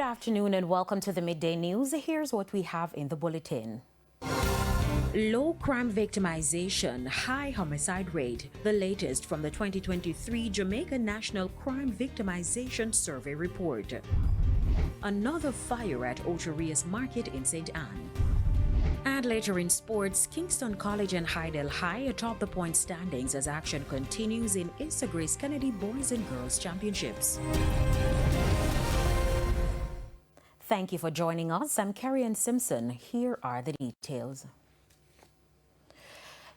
Good afternoon and welcome to the Midday News. Here's what we have in the bulletin. Low crime victimization, high homicide rate. The latest from the 2023 Jamaica National Crime Victimization Survey report. Another fire at Ocho Rios Market in St. Anne. And later in sports, Kingston College and Hydel High atop the point standings as action continues in Issa Grace Kennedy Boys and Girls Championships. Thank you for joining us. I'm Carrie-Ann Simpson. Here are the details.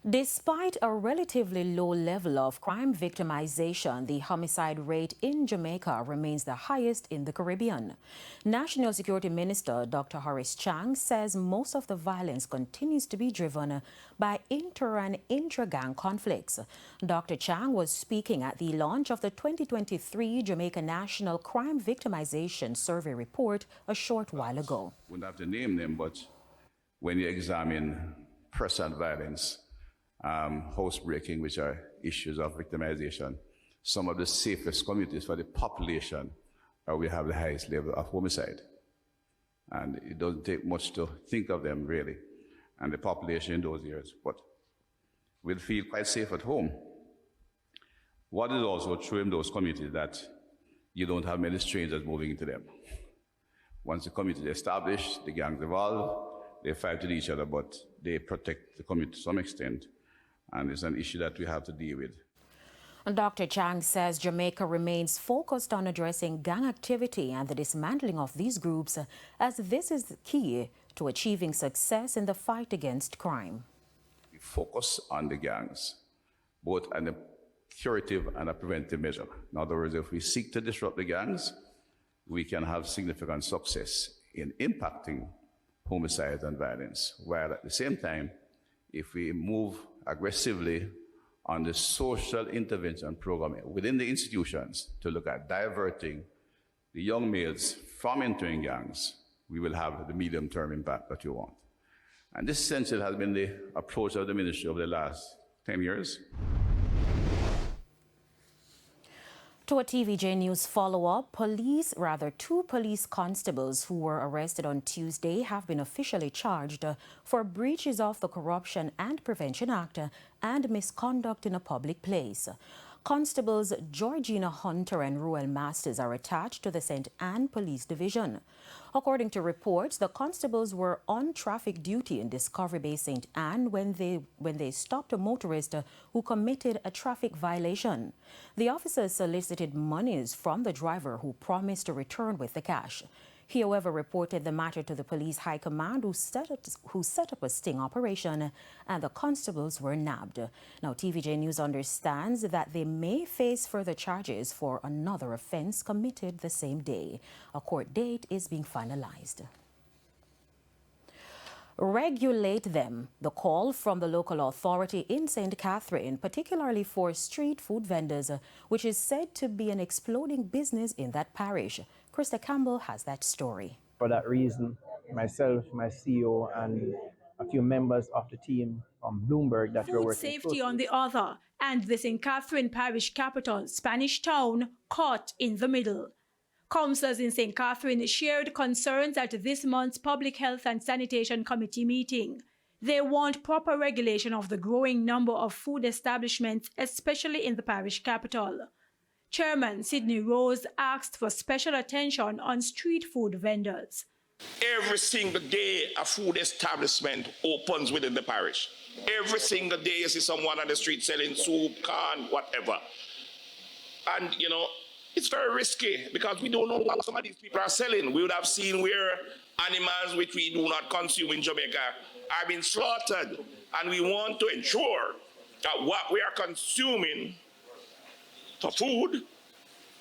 Despite a relatively low level of crime victimization, the homicide rate in Jamaica remains the highest in the Caribbean. National Security Minister Dr. Horace Chang says most of the violence continues to be driven by inter- and intra-gang conflicts. Dr. Chang was speaking at the launch of the 2023 Jamaica National Crime Victimization Survey report a short while ago. We don't have to name them, but when you examine personal violence, housebreaking, which are issues of victimization, some of the safest communities for the population we have the highest level of homicide. And it doesn't take much to think of them, really, and the population in those years, but will feel quite safe at home. What is also true in those communities that you don't have many strangers moving into them. Once the community is established, the gangs evolve, they fight with each other, but they protect the community to some extent. And it's an issue that we have to deal with. Dr. Chang says Jamaica remains focused on addressing gang activity and the dismantling of these groups, as this is the key to achieving success in the fight against crime. We focus on the gangs, both on a curative and a preventive measure. In other words, if we seek to disrupt the gangs, we can have significant success in impacting homicide and violence, while at the same time, if we move aggressively on the social intervention program within the institutions to look at diverting the young males from entering gangs, we will have the medium-term impact that you want. And this essentially has been the approach of the ministry over the last 10 years. To a TVJ News follow-up, two police constables who were arrested on Tuesday have been officially charged for breaches of the Corruption and Prevention Act and misconduct in a public place. Constables Georgina Hunter and Ruel Masters are attached to the St. Anne Police Division. According to reports, the constables were on traffic duty in Discovery Bay, St. Anne when they stopped a motorist who committed a traffic violation. The officers solicited monies from the driver who promised to return with the cash. He, however, reported the matter to the police high command who set up a sting operation, and the constables were nabbed. Now, TVJ News understands that they may face further charges for another offense committed the same day. A court date is being finalized. Regulate them, the call from the local authority in St. Catherine, particularly for street food vendors, which is said to be an exploding business in that parish. Krista Campbell has that story. For that reason, myself, my CEO, and a few members of the team from Bloomberg that we're working safety closely on the other, and the St. Catherine Parish capital, Spanish Town, caught in the middle. Councillors in St. Catherine shared concerns at this month's Public Health and Sanitation Committee meeting. They want proper regulation of the growing number of food establishments, especially in the parish capital. Chairman Sidney Rose asked for special attention on street food vendors. Every single day a food establishment opens within the parish. Every single day you see someone on the street selling soup, corn, whatever. And, you know, it's very risky because we don't know what some of these people are selling. We would have seen where animals which we do not consume in Jamaica are being slaughtered. And we want to ensure that what we are consuming for food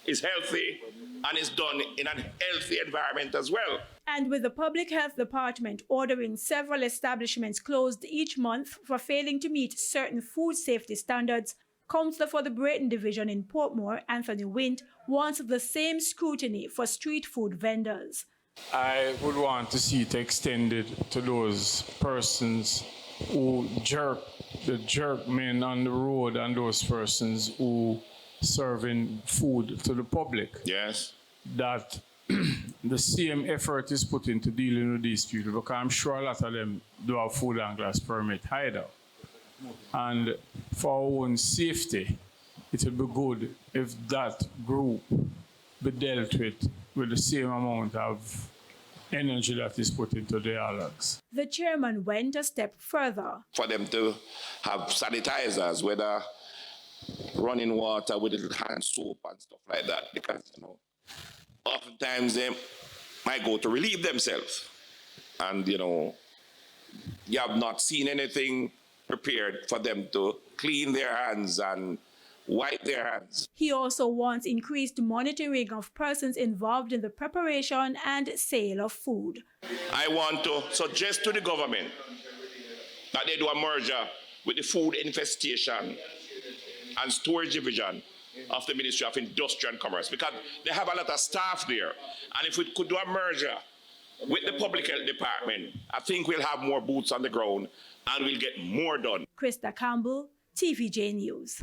is healthy and is done in a healthy environment as well. And with the Public Health Department ordering several establishments closed each month for failing to meet certain food safety standards, Councillor for the Brayton Division in Portmore, Anthony Wint, wants the same scrutiny for street food vendors. I would want to see it extended to those persons who jerk men on the road and those persons who serving food to the public. Yes. That the same effort is put into dealing with these people, because I'm sure a lot of them do have food and glass permit either. And for our own safety, it would be good if that group be dealt with the same amount of energy that is put into dialogues. The chairman went a step further. For them to have sanitizers, whether running water with a little hand soap and stuff like that, because, you know, oftentimes they might go to relieve themselves. And, you know, you have not seen anything prepared for them to clean their hands and wipe their hands. He also wants increased monitoring of persons involved in the preparation and sale of food. I want to suggest to the government that they do a merger with the food infestation and storage division of the Ministry of Industry and Commerce, because they have a lot of staff there. And if we could do a merger with the Public Health Department, I think we'll have more boots on the ground and we'll get more done. Krista Campbell, TVJ News.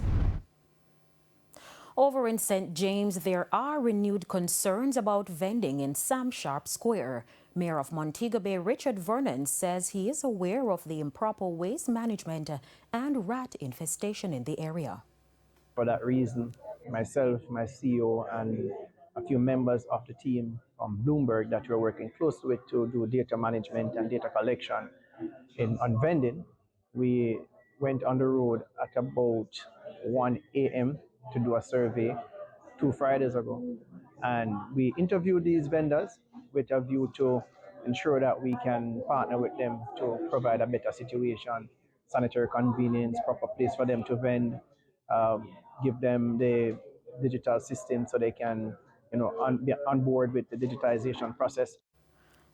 Over in St. James, there are renewed concerns about vending in Sam Sharp Square. Mayor of Montego Bay, Richard Vernon, says he is aware of the improper waste management and rat infestation in the area. For that reason, myself, my CEO, and a few members of the team from Bloomberg that we're working closely with to do data management and data collection on vending, we went on the road at about 1 a.m. to do a survey 2 Fridays ago. And we interviewed these vendors with a view to ensure that we can partner with them to provide a better situation, sanitary convenience, proper place for them to vend, give them the digital system so they can, be on board with the digitization process.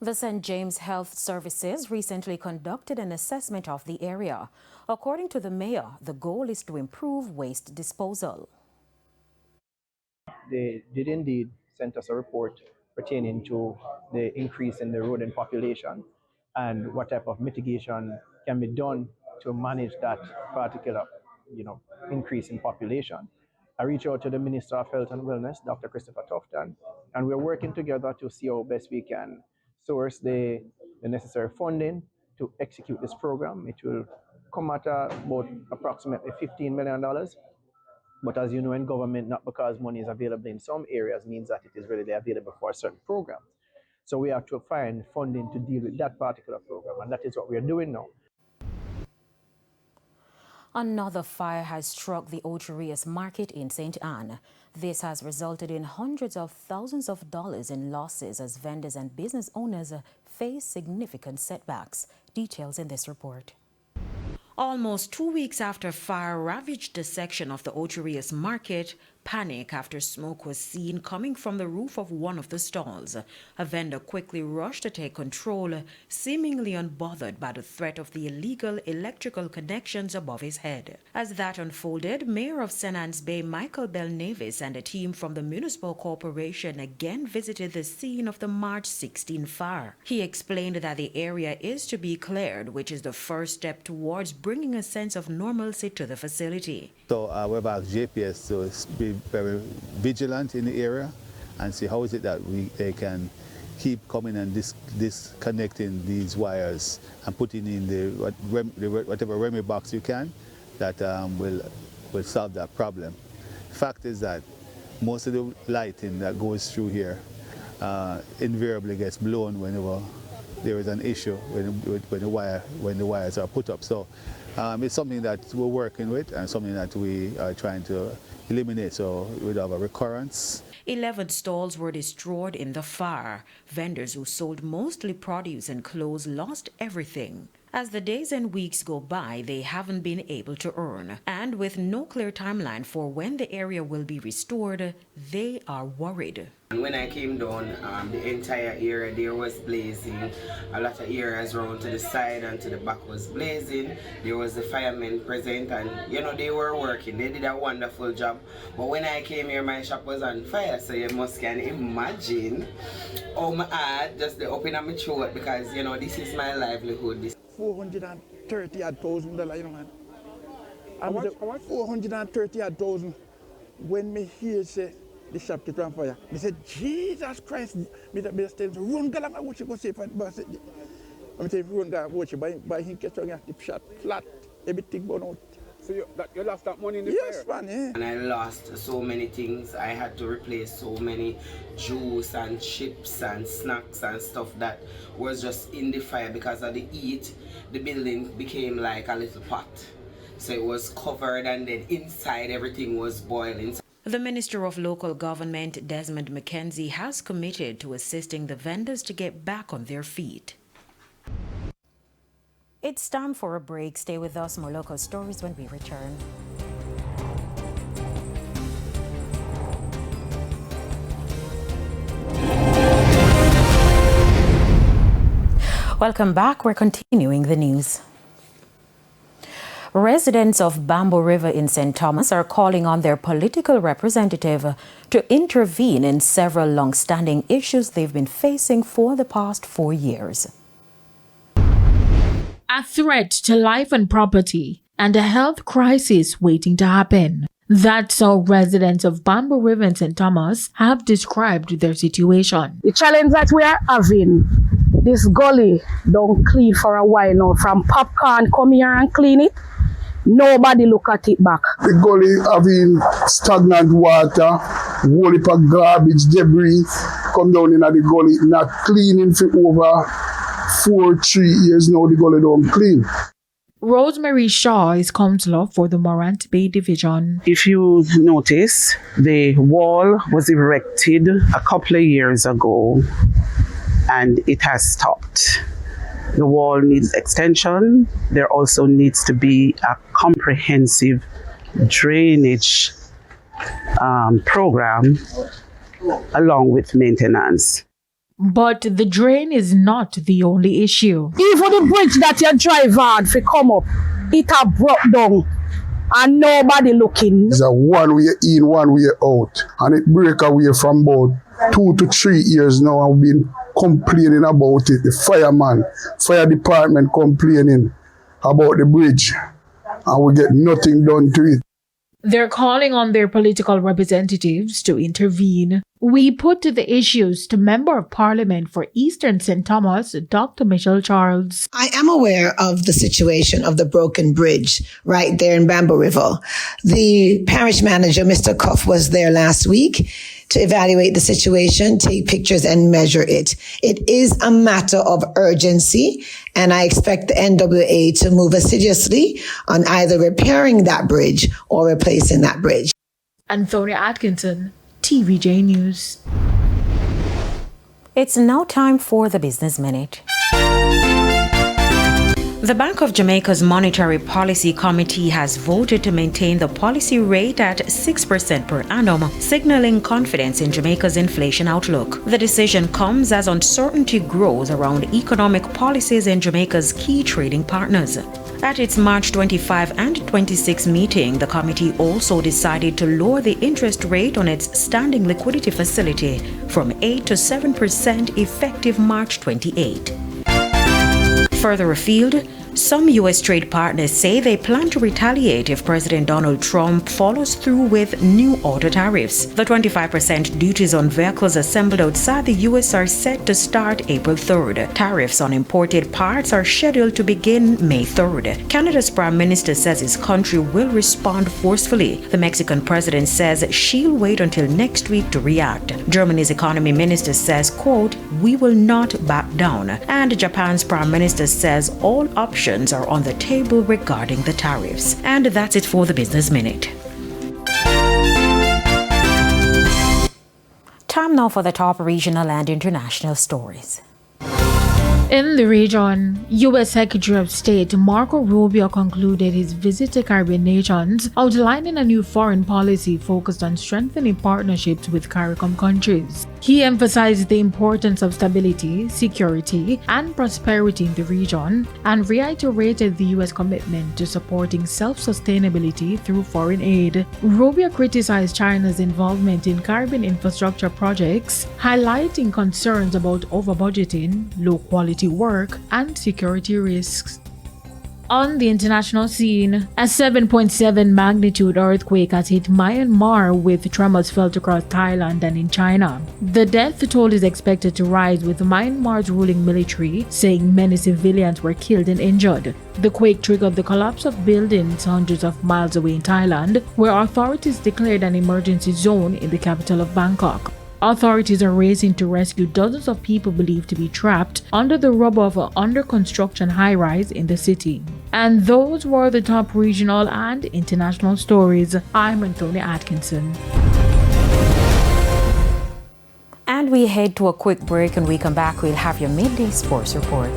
The St. James Health Services recently conducted an assessment of the area. According to the mayor, the goal is to improve waste disposal. They did indeed send us a report pertaining to the increase in the rodent population and what type of mitigation can be done to manage that particular, increase in population. I reached out to the Minister of Health and Wellness, Dr. Christopher Tufton, and we're working together to see how best we can source the necessary funding to execute this program. It will come at about approximately $15 million. But as you know, in government, not because money is available in some areas means that it is readily available for a certain program. So we have to find funding to deal with that particular program, and that is what we are doing now. Another fire has struck the Ocho Rios market in St. Anne. This has resulted in hundreds of thousands of dollars in losses as vendors and business owners face significant setbacks. Details in this report. Almost 2 weeks after fire ravaged a section of the Ocho Rios market, panic after smoke was seen coming from the roof of one of the stalls. A vendor quickly rushed to take control, seemingly unbothered by the threat of the illegal electrical connections above his head. As that unfolded, Mayor of St. Anne's Bay Michael Belnavis and a team from the Municipal Corporation again visited the scene of the March 16 fire. He explained that the area is to be cleared, which is the first step towards bringing a sense of normalcy to the facility. So we've asked JPS to be very vigilant in the area and see how is it that they can keep coming and disconnecting these wires and putting in whatever Remy box you can that will solve that problem. Fact is that most of the lighting that goes through here invariably gets blown whenever there is an issue when the wires are put up. So it's something that we're working with and something that we are trying to eliminate, so we'd have a recurrence. 11 stalls were destroyed in the fire. Vendors who sold mostly produce and clothes lost everything. As the days and weeks go by, they haven't been able to earn. And with no clear timeline for when the area will be restored, they are worried. When I came down, the entire area there was blazing. A lot of areas around to the side and to the back was blazing. There was the firemen present and, they were working. They did a wonderful job. But when I came here, my shop was on fire. So you must can imagine how my heart just open up my throat because, this is my livelihood. $430,000, man. How much? $430,000. When me hear say the shop get on fire. I said, Jesus Christ, me tell him, run galang what you go say for the boss. I tell him, run galang what you buy him catch on the shot flat, everything burn out. So you lost that money in the yes, fire? Man, yeah. And I lost so many things. I had to replace so many juice and chips and snacks and stuff that was just in the fire because of the heat. The building became like a little pot. So it was covered and then inside everything was boiling. The Minister of Local Government, Desmond McKenzie, has committed to assisting the vendors to get back on their feet. It's time for a break. Stay with us. More local stories when we return. Welcome back. We're continuing the news. Residents of Bamboo River in St. Thomas are calling on their political representative to intervene in several long-standing issues they've been facing for the past 4 years. A threat to life and property, and a health crisis waiting to happen. That's how residents of Bamboo River and St. Thomas have described their situation. The challenge that we are having, this gully don't clean for a while now. From Popcorn come here and clean it, nobody look at it back. The gully having stagnant water, whole heap of garbage, debris come down in the gully, not cleaning for over 3 years now. The gully don't clean. Rosemary Shaw is councillor for the Morant Bay Division. If you notice, the wall was erected a couple of years ago and it has stopped. The wall needs extension. There also needs to be a comprehensive drainage program along with maintenance. But the drain is not the only issue. Even the bridge that you drive on to come up, it a broke down and nobody looking. It's a one way in, one way out. And it break away from about 2 to 3 years now. I've been complaining about it. The fire department complaining about the bridge. And we get nothing done to it. They're calling on their political representatives to intervene. We put the issues to Member of Parliament for Eastern St. Thomas, Dr. Michelle Charles. I am aware of the situation of the broken bridge right there in Bamboo River. The parish manager, Mr. Cuff, was there last week to evaluate the situation, take pictures and measure it. It is a matter of urgency, and I expect the NWA to move assiduously on either repairing that bridge or replacing that bridge. Antonia Atkinson, TVJ News. It's now time for the Business Minute. The Bank of Jamaica's Monetary Policy Committee has voted to maintain the policy rate at 6% per annum, signaling confidence in Jamaica's inflation outlook. The decision comes as uncertainty grows around economic policies in Jamaica's key trading partners. At its March 25 and 26 meeting, the committee also decided to lower the interest rate on its standing liquidity facility from 8 to 7% effective March 28. Further afield, some U.S. trade partners say they plan to retaliate if President Donald Trump follows through with new auto tariffs. The 25% duties on vehicles assembled outside the U.S. are set to start April 3rd. Tariffs on imported parts are scheduled to begin May 3rd. Canada's Prime Minister says his country will respond forcefully. The Mexican president says she'll wait until next week to react. Germany's economy minister says, quote, "We will not back down." And Japan's Prime Minister says all options are on the table regarding the tariffs. And that's it for the Business Minute. Time now for the top regional and international stories. In the region, U.S. Secretary of State Marco Rubio concluded his visit to Caribbean nations, outlining a new foreign policy focused on strengthening partnerships with CARICOM countries. He emphasized the importance of stability, security, and prosperity in the region, and reiterated the U.S. commitment to supporting self-sustainability through foreign aid. Rubio criticized China's involvement in Caribbean infrastructure projects, highlighting concerns about over-budgeting, low-quality work, and security risks. On the international scene, a 7.7 magnitude earthquake has hit Myanmar with tremors felt across Thailand and in China. The death toll is expected to rise, with Myanmar's ruling military saying many civilians were killed and injured. The quake triggered the collapse of buildings hundreds of miles away in Thailand, where authorities declared an emergency zone in the capital of Bangkok. Authorities are racing to rescue dozens of people believed to be trapped under the rubble of an under-construction high-rise in the city. And those were the top regional and international stories. I'm Anthony Atkinson. And we head to a quick break. When we come back, we'll have your midday sports report.